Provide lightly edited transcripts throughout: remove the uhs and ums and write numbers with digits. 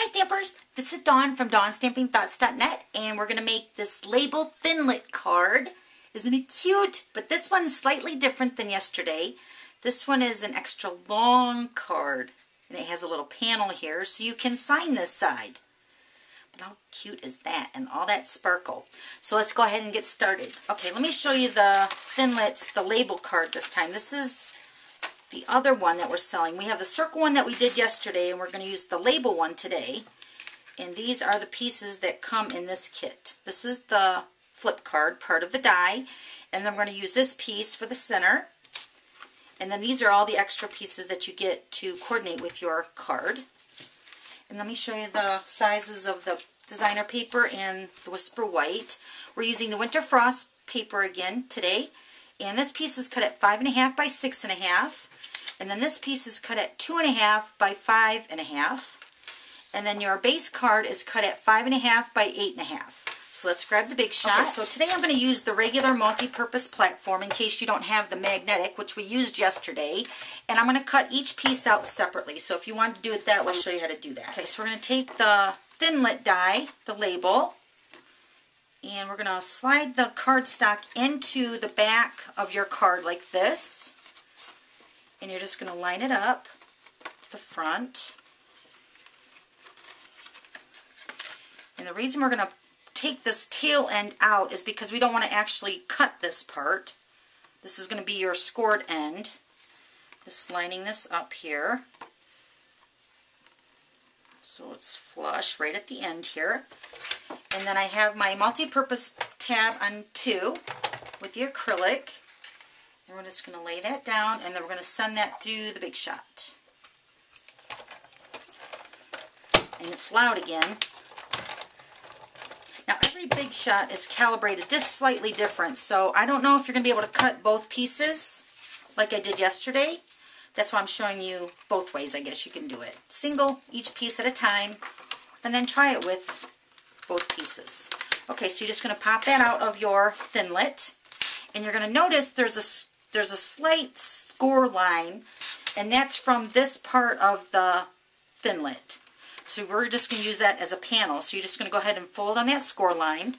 Hi Stampers, this is Dawn from DawnStampingThoughts.net, and we're going to make this label Thinlit card. Isn't it cute? But this one's slightly different than yesterday. This one is an extra long card, and it has a little panel here so you can sign this side. But how cute is that, and all that sparkle. So let's go ahead and get started. Okay, let me show you the Thinlits, the label card this time. This is the other one that we're selling. We have the circle one that we did yesterday, and we're going to use the label one today. And these are the pieces that come in this kit. This is the flip card, part of the die, and then we're going to use this piece for the center. And then these are all the extra pieces that you get to coordinate with your card. And let me show you the sizes of the designer paper and the Whisper White. We're using the Winter Frost paper again today. And this piece is cut at 5.5 by 6.5. And then this piece is cut at 2.5 by 5.5. And then your base card is cut at 5.5 by 8.5. So let's grab the big shot. Okay, so today I'm going to use the regular multi-purpose platform in case you don't have the magnetic, which we used yesterday. And I'm going to cut each piece out separately. So if you want to do it that way, I'll show you how to do that. Okay, so we're going to take the Thinlit die, the label, and we're going to slide the cardstock into the back of your card like this. And you're just going to line it up to the front. And the reason we're going to take this tail end out is because we don't want to actually cut this part. This is going to be your scored end. Just lining this up here. So it's flush right at the end here. And then I have my multi-purpose tab on 2 with the acrylic. And we're just going to lay that down, and then we're going to send that through the big shot. And it's loud again. Now every big shot is calibrated just slightly different, so I don't know if you're going to be able to cut both pieces like I did yesterday. That's why I'm showing you both ways. I guess you can do it. Single, each piece at a time, and then try it with both pieces. Okay, so you're just going to pop that out of your Thinlit, and you're going to notice there's a slight score line, and that's from this part of the Thinlit. So we're just going to use that as a panel. So you're just going to go ahead and fold on that score line.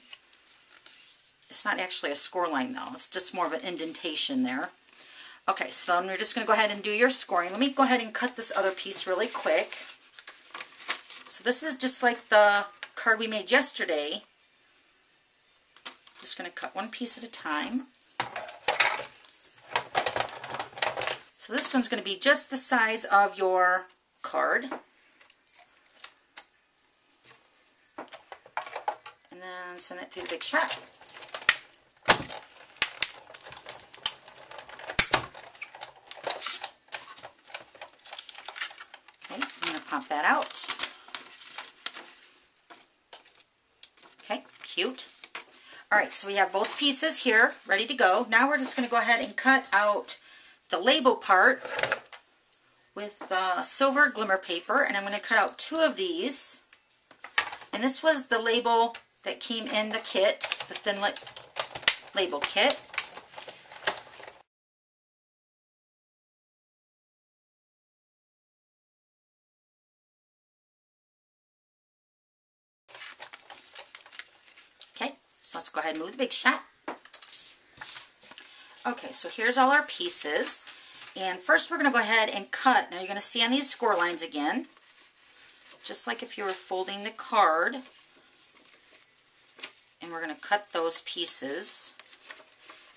It's not actually a score line though. It's just more of an indentation there. Okay, so then we're just going to go ahead and do your scoring. Let me go ahead and cut this other piece really quick. So this is just like the card we made yesterday. Just going to cut one piece at a time. So this one's going to be just the size of your card. And then send it through the big shot. Okay, I'm going to pop that out. Okay, cute. Alright, so we have both pieces here ready to go. Now we're just going to go ahead and cut out the label part with the silver glimmer paper, and I'm going to cut out 2 of these. And this was the label that came in the kit, the Thinlit label kit. Okay, so let's go ahead and move the big shot. Okay, so here's all our pieces. And first we're going to go ahead and cut. Now you're going to see on these score lines again, just like if you were folding the card. And we're going to cut those pieces.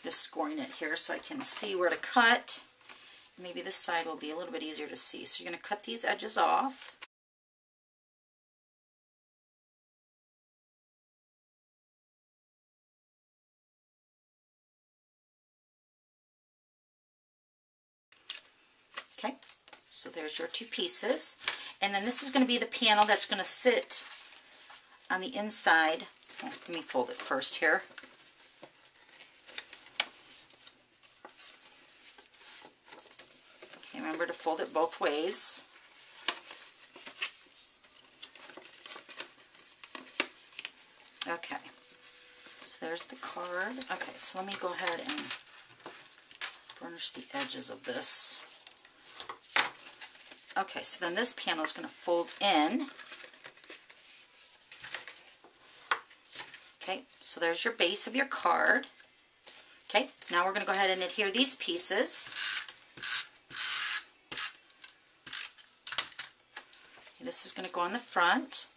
Just scoring it here so I can see where to cut. Maybe this side will be a little bit easier to see. So you're going to cut these edges off. Okay, so there's your 2 pieces. And then this is going to be the panel that's going to sit on the inside. Oh, let me fold it first here. Okay, remember to fold it both ways. Okay, so there's the card. Okay, so let me go ahead and burnish the edges of this. Okay, so then this panel is going to fold in Okay, so there's your base of your card. Okay, now we're going to go ahead and adhere these pieces. Okay, this is going to go on the front.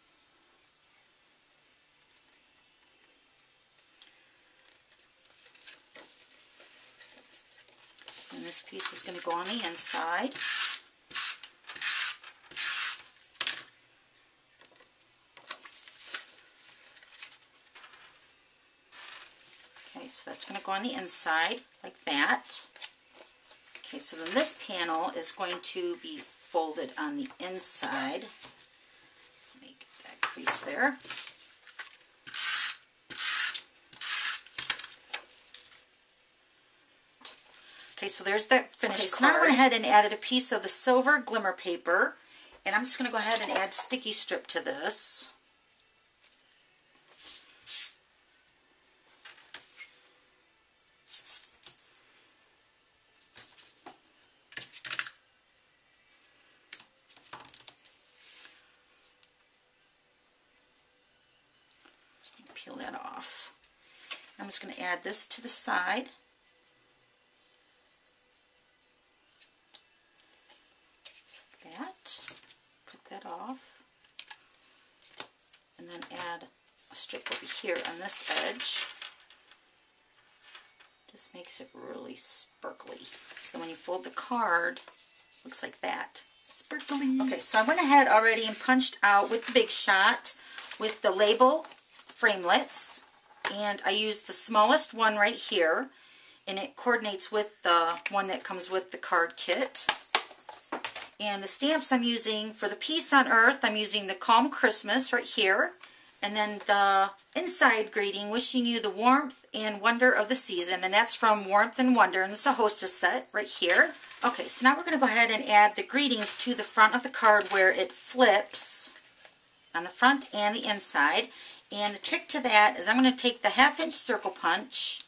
And this piece is going to go on the inside. Okay, so that's going to go on the inside like that. Okay, so then this panel is going to be folded on the inside. Let me get that crease there. Okay, so there's that finished card. Now I went ahead and added a piece of the silver glimmer paper, and I'm just going to go ahead and add sticky strip to this. Peel that off. I'm just going to add this to the side. Cut that off, and then add a strip over here on this edge. Just makes it really sparkly. So then when you fold the card, it looks like that. Sparkly. Okay, so I went ahead already and punched out with the Big Shot with the label framelits, and I used the smallest one right here, and it coordinates with the one that comes with the card kit. And the stamps I'm using for the Peace on Earth, I'm using the Calm Christmas right here. And then the inside greeting, wishing you the warmth and wonder of the season. And that's from Warmth and Wonder. And it's a hostess set right here. Okay, so now we're going to go ahead and add the greetings to the front of the card where it flips on the front and the inside. And the trick to that is I'm going to take the 1/2-inch circle punch.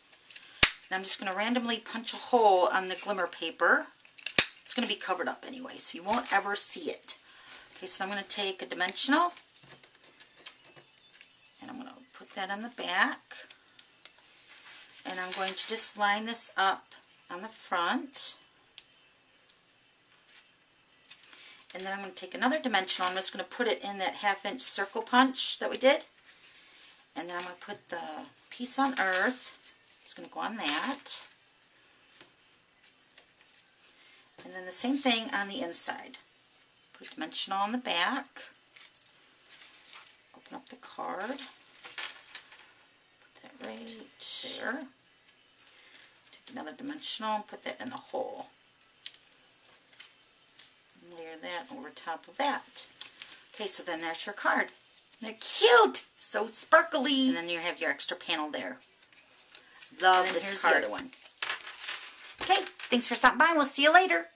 And I'm just going to randomly punch a hole on the glimmer paper. It's going to be covered up anyway, so you won't ever see it. Okay, so I'm going to take a dimensional, and I'm going to put that on the back. And I'm going to just line this up on the front. And then I'm going to take another dimensional, I'm just going to put it in that 1/2-inch circle punch that we did. And then I'm going to put the Peace on Earth, it's going to go on that. And then the same thing on the inside. Put a dimensional on the back. Open up the card. Put that right there. Take another dimensional and put that in the hole. And layer that over top of that. Okay, so then there's your card. They're cute! So sparkly! And then you have your extra panel there. Love this card. The other one. Okay, thanks for stopping by, and we'll see you later.